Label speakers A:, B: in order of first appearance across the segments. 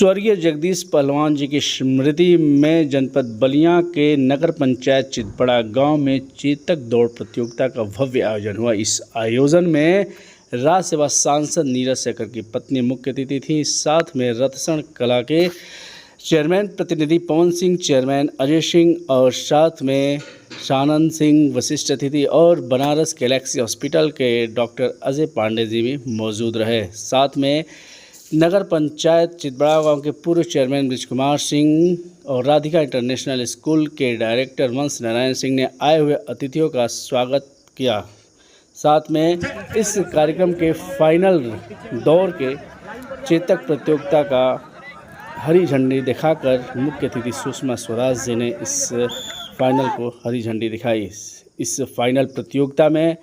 A: स्वर्गीय जगदीश पहलवान जी की स्मृति में जनपद बलिया के नगर पंचायत चितबड़ा गांव में चेतक दौड़ प्रतियोगिता का भव्य आयोजन हुआ। इस आयोजन में राज्य सभा सांसद नीरज शेखर की पत्नी मुख्य अतिथि थी। साथ में रतसण कला के चेयरमैन प्रतिनिधि पवन सिंह, चेयरमैन अजय सिंह और साथ में शानंद सिंह वशिष्ठ अतिथि और बनारस गैलेक्सी हॉस्पिटल के डॉक्टर अजय पांडे जी भी मौजूद रहे। साथ में नगर पंचायत चितबड़ा गांव के पूर्व चेयरमैन ब्रिज कुमार सिंह और राधिका इंटरनेशनल स्कूल के डायरेक्टर वंश नारायण सिंह ने आए हुए अतिथियों का स्वागत किया। साथ में इस कार्यक्रम के फाइनल दौर के चेतक प्रतियोगिता का हरी झंडी दिखाकर मुख्य अतिथि सुषमा स्वराज जी ने इस फाइनल को हरी झंडी दिखाई। इस फाइनल प्रतियोगिता में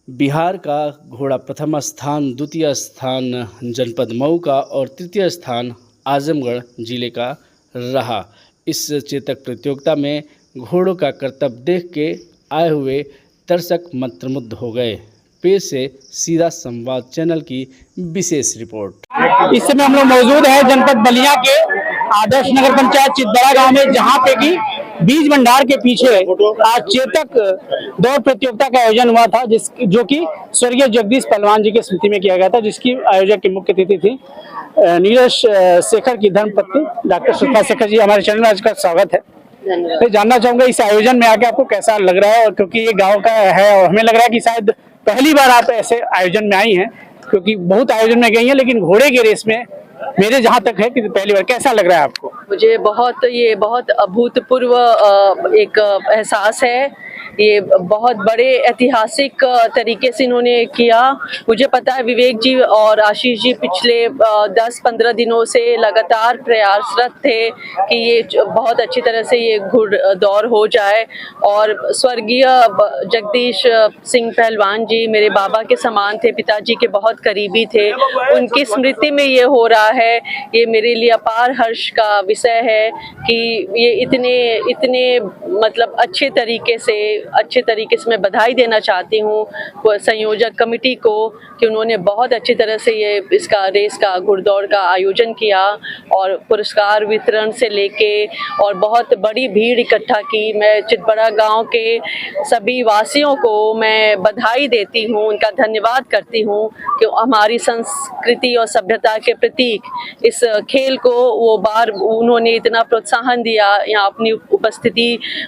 A: बिहार का घोड़ा प्रथम स्थान, द्वितीय स्थान जनपद मऊ का और तृतीय स्थान आजमगढ़ जिले का रहा। इस चेतक प्रतियोगिता में घोड़ों का करतब देख के आए हुए दर्शक मंत्रमुग्ध हो गए। पेश है सीधा संवाद चैनल की विशेष रिपोर्ट।
B: इस समय हम लोग मौजूद हैं जनपद बलिया के आदर्श नगर पंचायत चितबड़ा गांव में, जहां पे कि बीज भंडार के पीछे आज चेतक दौड़ प्रतियोगिता का आयोजन हुआ था, जो कि स्वर्गीय जगदीश पहलवान जी की स्मृति में किया गया था, जिसकी आयोजक की मुख्य अतिथि थी नीरज शेखर की धर्मपत्नी डॉक्टर सुषमा शेखर जी। हमारे चैनल में आज का स्वागत है। मैं जानना चाहूंगा इस आयोजन में आके आपको कैसा लग रहा है, और क्योंकि ये गाँव का है और हमें लग रहा है कि शायद पहली बार आप ऐसे आयोजन में आई हैं, क्योंकि बहुत आयोजन में गई हैं, लेकिन घोड़े के रेस में मेरे जहाँ तक है कि पहली बार। कैसा लग रहा है आपको?
C: मुझे बहुत अभूतपूर्व एक एहसास है। ये बहुत बड़े ऐतिहासिक तरीके से इन्होंने किया। मुझे पता है विवेक जी और आशीष जी पिछले 10-15 दिनों से लगातार प्रयासरत थे कि ये बहुत अच्छी तरह से ये घुड़दौड़ हो जाए। और स्वर्गीय जगदीश सिंह पहलवान जी मेरे बाबा के समान थे, पिताजी के बहुत करीबी थे। उनकी स्मृति में ये हो रहा है। ये मेरे लिए अपार हर्ष का विषय है कि ये इतने मतलब अच्छे तरीके से मैं बधाई देना चाहती हूँ संयोजक कमेटी को कि उन्होंने बहुत अच्छी तरह से ये इसका रेस का घुड़दौड़ का आयोजन किया और पुरस्कार वितरण से लेके और बहुत बड़ी भीड़ इकट्ठा की। मैं चितबड़ा गांव के सभी वासियों को मैं बधाई देती हूँ, उनका धन्यवाद करती हूँ कि हमारी संस्कृति और सभ्यता के प्रतीक इस खेल को उन्होंने इतना प्रोत्साहन दिया, यहाँ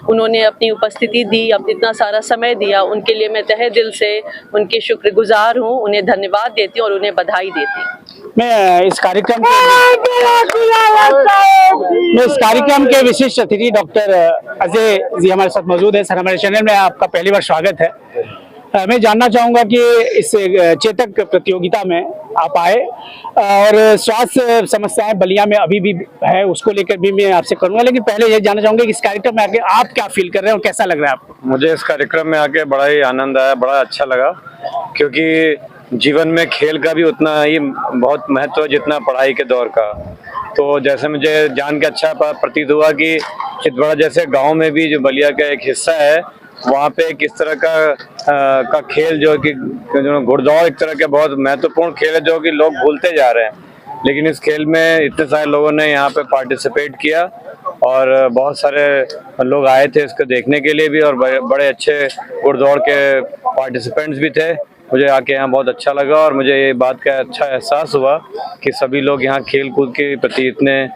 C: उन्होंने अपनी उपस्थिति दी, इतना सारा समय दिया। उनके लिए मैं तहे दिल से उनकी शुक्रगुजार हूँ, उन्हें धन्यवाद देती हूँ और उन्हें बधाई देती हूँ।
B: मैं इस कार्यक्रम के विशिष्ट अतिथि डॉक्टर अजय जी हमारे साथ मौजूद है। सर, हमारे चैनल में आपका पहली बार स्वागत है। मैं जानना चाहूंगा कि इस चेतक प्रतियोगिता में आप आए और स्वास्थ्य समस्याएं बलिया में अभी भी है, उसको लेकर भी मैं आपसे करूंगा, लेकिन पहले ये जानना चाहूंगा कि इस कार्यक्रम में आके आप क्या फील कर रहे हैं और कैसा लग रहा है आपको?
D: मुझे इस कार्यक्रम में आके बड़ा ही आनंद आया, बड़ा अच्छा लगा, क्योंकि जीवन में खेल का भी उतना ही बहुत महत्व है जितना पढ़ाई के दौर का। तो जैसे मुझे जान के अच्छा प्रतीत हुआ कि चितबड़ा जैसे गाँव में भी जो बलिया का एक हिस्सा है, वहाँ पे किस तरह का खेल जो कि घुड़दौड़ एक तरह का बहुत महत्वपूर्ण खेल है जो कि लोग भूलते जा रहे हैं। लेकिन इस खेल में इतने सारे लोगों ने यहाँ पे पार्टिसिपेट किया और बहुत सारे लोग आए थे इसको देखने के लिए भी, और बड़े अच्छे घुड़दौड़ के पार्टिसिपेंट्स भी थे। मुझे आके यहाँ बहुत अच्छा लगा और मुझे ये बात का अच्छा एहसास हुआ कि सभी लोग यहाँ खेल कूद के प्रति इतने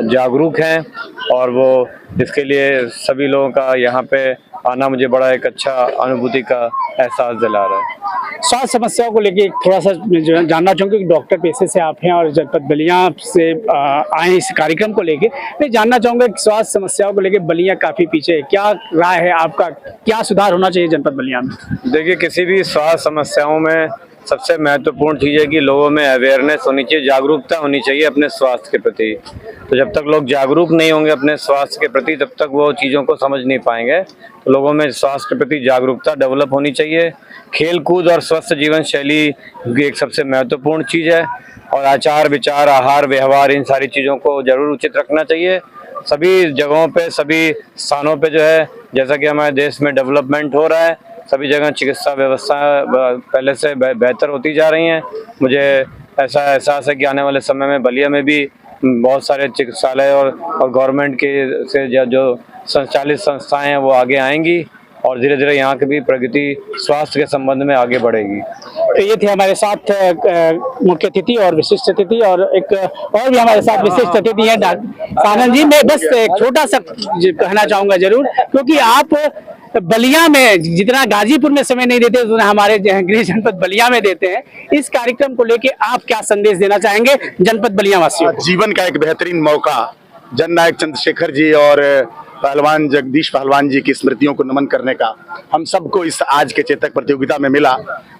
D: जागरूक हैं, और वो इसके लिए सभी लोगों का यहाँ पे आना मुझे बड़ा एक अच्छा अनुभूति का एहसास दिला रहा है।
B: स्वास्थ्य समस्याओं को लेके थोड़ा सा जानना चाहूँगा कि डॉक्टर पेशे से आप हैं और जनपद बलिया से आए इस कार्यक्रम को लेके। मैं जानना चाहूँगा कि स्वास्थ्य समस्याओं को लेके बलिया काफ़ी पीछे है, क्या राय है आपका, क्या सुधार होना चाहिए जनपद बलिया में?
D: देखिए, किसी भी स्वास्थ्य समस्याओं में सबसे महत्वपूर्ण चीज़ है कि लोगों में अवेयरनेस होनी चाहिए, जागरूकता होनी चाहिए अपने स्वास्थ्य के प्रति। तो जब तक लोग जागरूक नहीं होंगे अपने स्वास्थ्य के प्रति, तब तक वो चीज़ों को समझ नहीं पाएंगे। तो लोगों में स्वास्थ्य के प्रति जागरूकता डेवलप होनी चाहिए। खेल कूद और स्वस्थ जीवन शैली एक सबसे महत्वपूर्ण चीज़ है, और आचार विचार, आहार व्यवहार, इन सारी चीज़ों को जरूर उचित रखना चाहिए। सभी जगहों पे, सभी स्थानों पे जो है, जैसा कि हमारे देश में डेवलपमेंट हो रहा है, सभी जगह चिकित्सा व्यवस्था पहले से बेहतर होती जा रही हैं। मुझे ऐसा एहसास है कि आने वाले समय में बलिया में भी बहुत सारे चिकित्सालय और गवर्नमेंट के से जो संचालित संस्थाएं हैं वो आगे आएंगी और धीरे धीरे यहाँ की भी प्रगति स्वास्थ्य के संबंध में आगे बढ़ेगी।
B: तो ये थे हमारे साथ मुख्य अतिथि और विशिष्ट अतिथि, और एक और भी हमारे साथ विशिष्ट अतिथि है डॉक्टर आनंद जी। मैं बस एक छोटा सा कहना चाहूंगा जरूर, क्योंकि आप बलिया में जितना गाजीपुर में समय नहीं देते उतना हमारे गृह जनपद बलिया में देते हैं। इस कार्यक्रम को लेके आप क्या संदेश देना चाहेंगे जनपद बलिया वासियों को?
E: जीवन का एक बेहतरीन मौका जननायक चंद्रशेखर जी और पहलवान जगदीश पहलवान जी की स्मृतियों को नमन करने का हम सबको इस आज के चेतक प्रतियोगिता में मिला।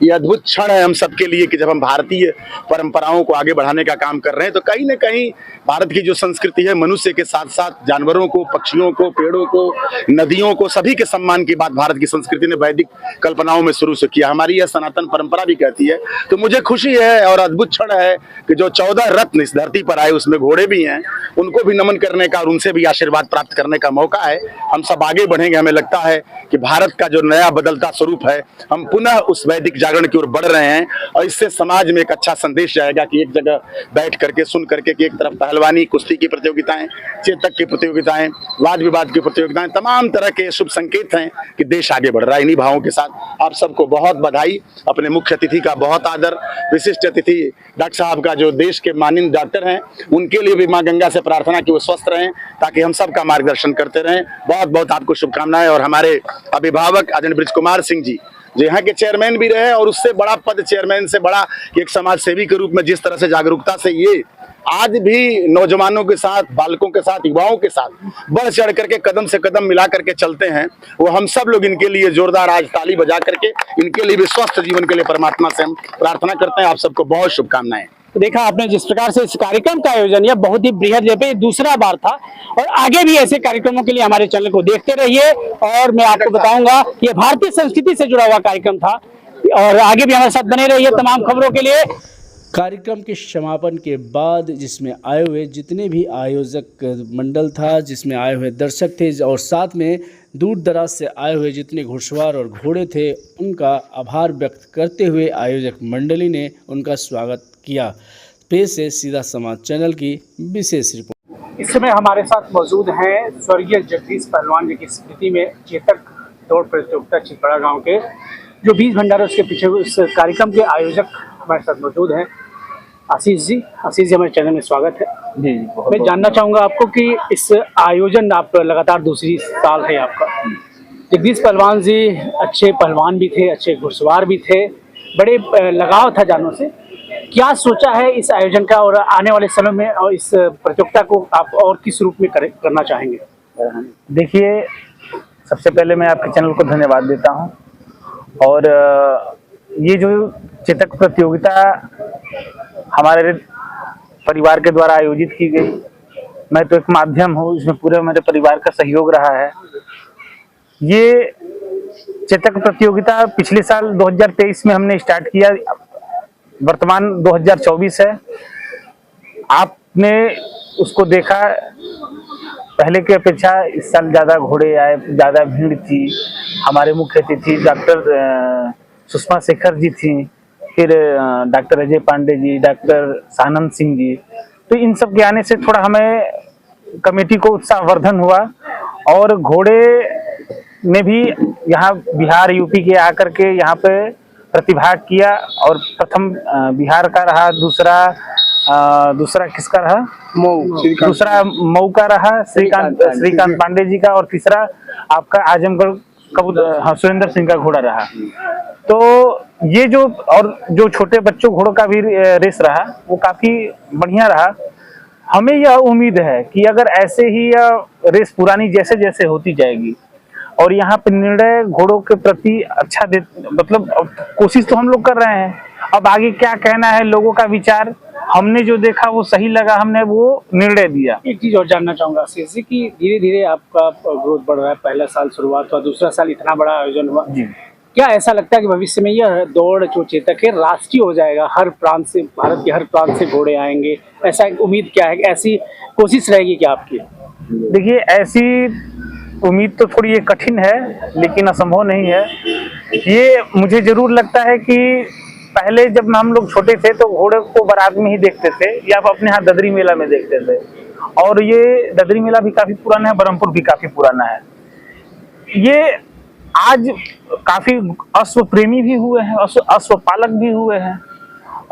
E: ये अद्भुत क्षण है हम सबके लिए कि जब हम भारतीय परंपराओं को आगे बढ़ाने का काम कर रहे हैं तो कहीं न कहीं भारत की जो संस्कृति है मनुष्य के साथ साथ जानवरों को, पक्षियों को, पेड़ों को, नदियों को, सभी के सम्मान की बात भारत की संस्कृति ने वैदिक कल्पनाओं में शुरू से किया। हमारी यह सनातन परंपरा भी कहती है। तो मुझे खुशी है और अद्भुत क्षण है कि जो 14 रत्न इस धरती पर आए उसमें घोड़े भी हैं, उनको भी नमन करने का और उनसे भी आशीर्वाद प्राप्त करने का मौका है। हम सब आगे बढ़ेंगे। हमें लगता है कि भारत का जो नया बदलता स्वरूप है, हम पुनः उस वैदिक जागरण की ओर बढ़ रहे हैं और इससे समाज में एक अच्छा संदेश जाएगा कि एक जगह बैठ करके सुन करके कि एक तरफ पहलवानी, कुश्ती की प्रतियोगिताएं, चेतक की प्रतियोगिताएं, वाद विवाद की प्रतियोगिताएं, तमाम तरह के शुभ संकेत हैं कि देश आगे बढ़ रहा है। इन्हीं भावों के साथ आप सबको बहुत बधाई। अपने मुख्य अतिथि का बहुत आदर, विशिष्ट अतिथि डॉक्टर साहब का जो देश के माननीय डॉक्टर हैं, उनके लिए भी माँ गंगा से प्रार्थना कि वो स्वस्थ रहें ताकि हम सबका मार्गदर्शन करते रहें। बहुत बहुत आपको शुभकामनाएं। और हमारे अभिभावक आदरणीय ब्रिज कुमार सिंह जी जो यहाँ के चेयरमैन भी रहे और उससे बड़ा पद, चेयरमैन से बड़ा एक समाज सेवी के रूप में जिस तरह से जागरूकता से ये आज भी नौजवानों के साथ, बालकों के साथ, युवाओं के साथ बढ़ चढ़ करके कदम से कदम मिला करके चलते हैं, वो हम सब लोग इनके लिए जोरदार आज ताली बजा करके इनके लिए भी स्वस्थ जीवन के लिए परमात्मा से हम प्रार्थना करते हैं। आप सबको बहुत शुभकामनाएं।
B: देखा आपने जिस प्रकार से इस कार्यक्रम का आयोजन यह बहुत ही बृहद लेवल पे दूसरा बार था, और आगे भी ऐसे कार्यक्रमों के लिए हमारे चैनल को देखते रहिए। और मैं आपको बताऊंगा ये भारतीय संस्कृति से जुड़ा हुआ कार्यक्रम था, और आगे भी हमारे साथ बने रहिए तमाम खबरों के लिए।
A: कार्यक्रम के समापन के बाद जिसमें आए हुए जितने भी आयोजक मंडल था, जिसमें आए हुए दर्शक थे और साथ में दूर दराज से आए हुए जितने घुड़सवार और घोड़े थे, उनका आभार व्यक्त करते हुए आयोजक मंडली ने उनका स्वागत किया। पेश है सीधा समाज चैनल की विशेष रिपोर्ट।
B: इस समय हमारे साथ मौजूद हैं स्वर्गीय जगदीश पहलवान जी की स्मृति में चेतक दौड़ प्रतियोगिता चितबड़ा गांव के जो बीज भंडार उसके पीछे इस कार्यक्रम के आयोजक हमारे साथ मौजूद हैं आशीष जी। आशीष जी, हमारे चैनल में स्वागत है
F: जी।
B: मैं जानना चाहूँगा आपको कि इस आयोजन आप लगातार दूसरी साल है आपका। जगदीश पहलवान जी अच्छे पहलवान भी थे, अच्छे घुड़सवार भी थे, बड़े लगाव था जानों से। क्या सोचा है इस आयोजन का और आने वाले समय में और इस प्रतियोगिता को आप और किस रूप में करना चाहेंगे?
F: देखिए, सबसे पहले मैं आपके चैनल को धन्यवाद देता हूं, और ये जो चेतक प्रतियोगिता हमारे परिवार के द्वारा आयोजित की गई, मैं तो एक माध्यम हूँ, इसमें पूरे मेरे परिवार का सहयोग रहा है। ये चेतक प्रतियोगिता पिछले साल 2023 में हमने स्टार्ट किया, वर्तमान 2024 है। आपने उसको देखा, पहले की अपेक्षा इस साल ज़्यादा घोड़े आए, ज़्यादा भीड़ थी। हमारे मुख्य अतिथि डॉक्टर सुषमा शेखर जी थी, फिर डॉक्टर अजय पांडे जी, डॉक्टर सानंद सिंह जी। तो इन सब के आने से थोड़ा हमें कमेटी को उत्साहवर्धन हुआ, और घोड़े ने भी यहाँ बिहार यूपी के आकर के यहाँ पे प्रतिभाग किया, और प्रथम बिहार का रहा, दूसरा किसका रहा? दूसरा मऊ का रहा श्रीकांत पांडे जी का, और तीसरा आपका आजमगढ़ का सुरेंद्र सिंह का घोड़ा रहा। तो ये जो छोटे बच्चों घोड़ों का भी रेस रहा, वो काफी बढ़िया रहा। हमें यह उम्मीद है कि अगर ऐसे ही यह रेस पुरानी जैसे जैसे होती जाएगी, और यहाँ पे निर्णय घोड़ों के प्रति अच्छा मतलब कोशिश तो हम लोग कर रहे हैं, अब आगे क्या कहना है लोगों का विचार, हमने जो देखा वो सही लगा, हमने वो निर्णय दिया।
B: एक चीज और जानना चाहूंगा आशीष जी कि धीरे धीरे आपका ग्रोथ बढ़ रहा है। पहला साल शुरुआत हुआ, दूसरा साल इतना बड़ा आयोजन हुआ
F: जी।
B: क्या ऐसा लगता है कि भविष्य में यह दौड़ जो चेतक है राष्ट्रीय हो जाएगा, हर प्रांत से, भारत के हर प्रांत से घोड़े आएंगे, ऐसा उम्मीद क्या है, ऐसी कोशिश रहेगी क्या आपकी?
F: देखिए, ऐसी उम्मीद तो थोड़ी ये कठिन है, लेकिन असंभव नहीं है। ये मुझे जरूर लगता है कि पहले जब हम लोग छोटे थे तो घोड़े को बारात में ही देखते थे या अपने यहाँ ददरी मेला में देखते थे। और ये ददरी मेला भी काफी पुराना है, बरहमपुर भी काफी पुराना है। ये आज काफी अश्व प्रेमी भी हुए हैं, अश्व पालक भी हुए हैं।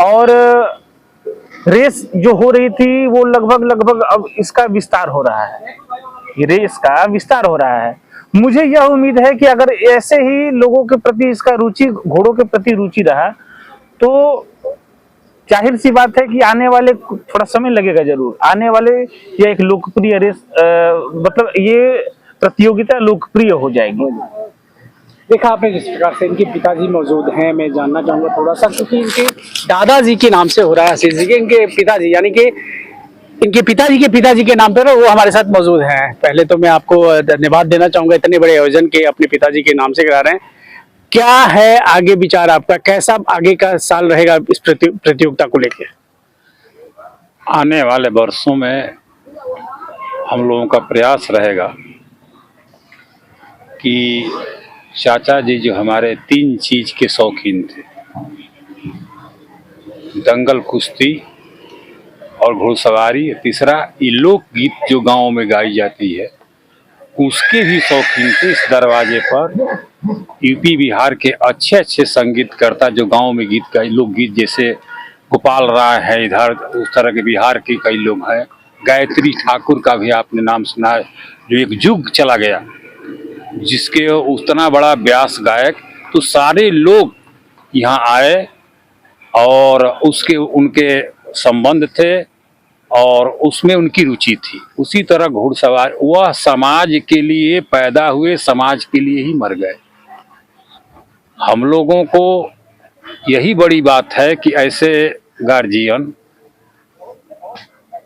F: और रेस जो हो रही थी वो लगभग अब इसका विस्तार हो रहा है, रेस का विस्तार हो रहा है। मुझे यह उम्मीद है कि अगर ऐसे ही लोगों के प्रति इसका रुचि, घोड़ों के प्रति रुचि रहा तो जाहिर सी बात है कि आने वाले, थोड़ा समय लगेगा जरूर, आने वाले यह एक लोकप्रिय रेस मतलब ये प्रतियोगिता लोकप्रिय हो जाएगी।
B: देखा आपने जिस प्रकार से इनके पिताजी मौजूद हैं, मैं जानना चाहूंगा थोड़ा सा, क्योंकि इनके दादाजी के नाम से हो रहा है आशीष जी के, इनके पिताजी यानी कि इनके पिताजी के नाम पर वो हमारे साथ मौजूद हैं। पहले तो मैं आपको धन्यवाद देना चाहूंगा, इतने बड़े आयोजन के अपने पिताजी के नाम से करा रहे हैं। क्या है आगे विचार आपका, कैसा आगे का साल रहेगा इस प्रतियोगिता को लेकर?
G: आने वाले वर्षों में हम लोगों का प्रयास रहेगा कि चाचा जी जो हमारे 3 चीज के शौकीन थे, दंगल, कुश्ती और घुड़सवारी, तीसरा ये लोकगीत जो गांव में गाई जाती है उसके भी शौकीन थे। इस दरवाजे पर यूपी बिहार के अच्छे अच्छे संगीतकर्ता जो गांव में गीत गाए, लोकगीत, जैसे गोपाल राय है, इधर उस तरह के बिहार के कई लोग हैं। गायत्री ठाकुर का भी आपने नाम सुना है, जो एक युग चला गया जिसके उतना बड़ा व्यास गायक। तो सारे लोग यहाँ आए और उसके उनके संबंध थे और उसमें उनकी रुचि थी। उसी तरह घुड़सवार, वह समाज के लिए पैदा हुए, समाज के लिए ही मर गए। हम लोगों को यही बड़ी बात है कि ऐसे गार्जियन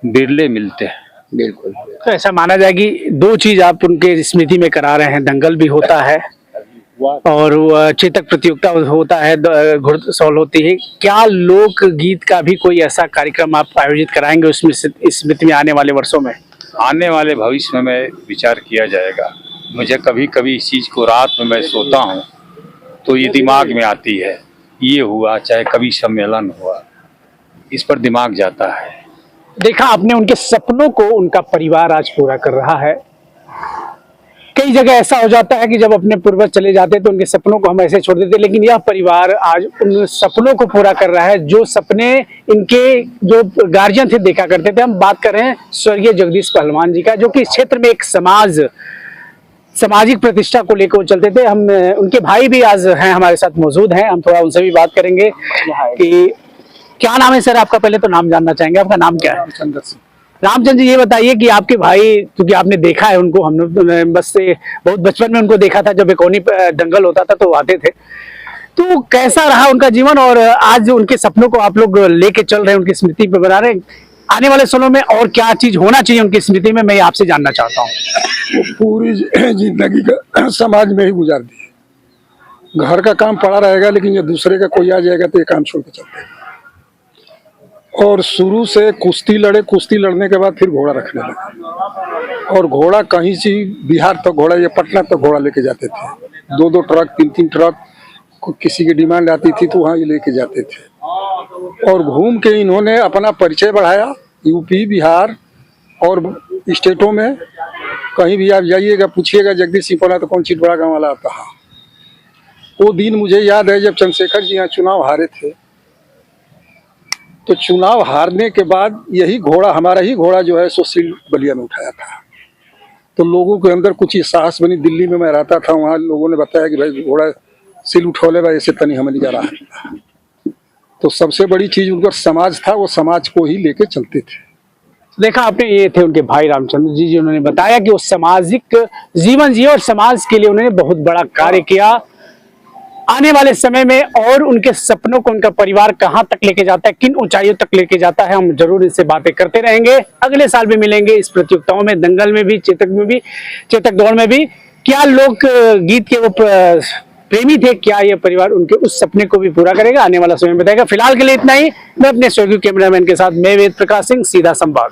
G: बिरले मिलते हैं।
B: बिल्कुल, तो ऐसा माना जाए कि 2 चीज आप उनके स्मृति में करा रहे हैं, दंगल भी होता है और चेतक प्रतियोगिता होता है, घुड़सवार होती है। क्या लोक गीत का भी कोई ऐसा कार्यक्रम आप आयोजित कराएंगे उसमें स्मृति में आने वाले वर्षों में?
G: आने वाले भविष्य में विचार किया जाएगा। मुझे कभी कभी इस चीज़ को रात में मैं सोता हूँ तो ये दिमाग में आती है, ये हुआ, चाहे कभी सम्मेलन हुआ, इस पर दिमाग जाता है।
B: देखा आपने उनके सपनों को उनका परिवार आज पूरा कर रहा है। कई जगह ऐसा हो जाता है कि जब अपने पूर्वज चले जाते हैं तो उनके सपनों को हम ऐसे छोड़ देते हैं, लेकिन यह परिवार आज उन सपनों को पूरा कर रहा है जो सपने इनके जो गार्जियन थे देखा करते थे। हम बात कर रहे हैं स्वर्गीय जगदीश पहलवान जी का, जो कि इस क्षेत्र में एक सामाजिक प्रतिष्ठा को लेकर चलते थे। हम उनके भाई भी आज हैं, हमारे साथ मौजूद हैं, हम थोड़ा उनसे भी बात करेंगे कि क्या नाम है सर आपका? पहले तो नाम जानना चाहेंगे, आपका नाम क्या है? रामचंद्र जी, ये बताइए कि आपके भाई, क्योंकि आपने देखा है उनको, हमने बस से बहुत बचपन में उनको देखा था, जब बेकोनी दंगल होता था तो आते थे, तो कैसा रहा उनका जीवन और आज उनके सपनों को आप लोग लेके चल रहे हैं, उनकी स्मृति पे बना रहे हैं। आने वाले सालों में और क्या चीज होना चाहिए उनकी स्मृति में, मैं आपसे जानना चाहता हूँ।
H: पूरी जिंदगी का समाज में ही गुजार दी। घर का काम पड़ा रहेगा, लेकिन ये दूसरे का कोई आ जाएगा तो ये काम छोड़ के चलते हैं। और शुरू से कुश्ती लड़े, कुश्ती लड़ने के बाद फिर घोड़ा रखने लगे। और घोड़ा कहीं से, बिहार तक घोड़ा, ये पटना तक घोड़ा लेके जाते थे। 2-2 ट्रक, 3-3 ट्रक, किसी की डिमांड आती थी तो वहाँ ये लेके जाते थे। और घूम के इन्होंने अपना परिचय बढ़ाया यूपी, बिहार और स्टेटों में। कहीं भी आप जाइएगा, पूछिएगा जगदीश सिंह पहला तो कौन चितबड़ा गाँव वाला आता है। वो दिन मुझे याद है जब चंद्रशेखर जी यहाँ चुनाव हारे थे, तो चुनाव हारने के बाद यही घोड़ा, हमारा ही घोड़ा जो है सो सील बलिया में उठाया था। तो लोगों के अंदर कुछ ये साहस बनी। दिल्ली में मैं रहता था, वहाँ लोगों ने बताया कि भाई घोड़ा सील उठौले भाई, ऐसे तनी हमें नहीं जा रहा है। तो सबसे बड़ी चीज उनका समाज था, वो समाज को ही लेके चलते थे।
B: देखा आपने, ये थे उनके भाई रामचंद्र जी, जिन्होंने बताया कि वो सामाजिक जीवन जिए और समाज के लिए उन्होंने बहुत बड़ा कार्य किया। आने वाले समय में और उनके सपनों को उनका परिवार कहां तक लेके जाता है, किन ऊंचाइयों तक लेके जाता है, हम जरूर इनसे बातें करते रहेंगे। अगले साल भी मिलेंगे इस प्रतियोगिताओं में, दंगल में भी, चेतक में भी, चेतक दौड़ में भी। क्या लोक गीत के वो प्रेमी थे, क्या ये परिवार उनके उस सपने को भी पूरा करेगा, आने वाला समय बताएगा। फिलहाल के लिए इतना ही। मैं अपने सहयोगी कैमरामैन के साथ मैं वेद प्रकाश सिंह, सीधा संवाद।